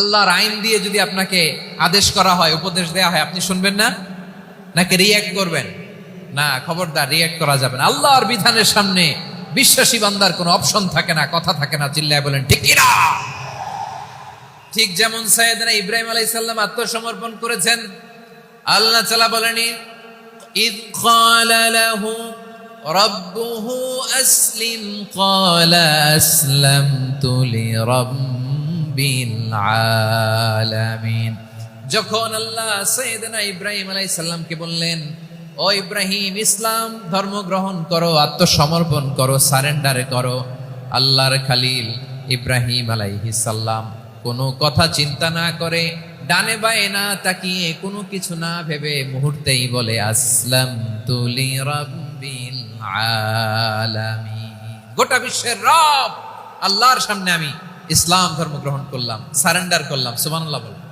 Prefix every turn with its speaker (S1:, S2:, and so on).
S1: আল্লাহর আইন দিয়ে যদি আপনাকে আদেশ করা হয়, উপদেশ দেয়া হয়, আপনি শুনবেন না নাকি রিয়্যাক্ট করবেন? না, খবরদার, রিয়্যাক্ট করা যাবে না। আল্লাহর বিধানের সামনে বিশ্বাসী বান্দার কোনো অপশন থাকে না, কথা থাকে না। চিল্লায় বলেন ঠিক কি না? ঠিক যেমন সাইয়েদনা ইব্রাহিম আলাইহিস সালাম আত্মসমর্পণ করেছেন। আল্লাহ তাআলা বলেন, ইয ক্বালা লাহু রাব্বুহু আসলিম ক্বালা আসলামতু লিরাব্বিল আলামিন। যখন আল্লাহ সাইয়েদনা ইব্রাহিম আলাইহিস সালামকে বললেন, ও ইব্রাহিম, ইসলাম ধর্ম গ্রহণ করো, আত্মসমর্পণ করো, সারেন্ডার করো, আল্লাহর খালিল ইব্রাহিম আলাইহিস সালাম কোনো কথা চিন্তা না করে, ডানে বায়ে না তাকিয়ে, কোনো কিছু না ভেবে মুহূর্তেই বলে আসলামতু লিরাব্বিল আলামিন। গোটা বিশ্বের রব আল্লাহর সামনে আমি ইসলাম ধর্ম গ্রহণ করলাম, সারেন্ডার করলাম। সুবহানাল্লাহ বলেন।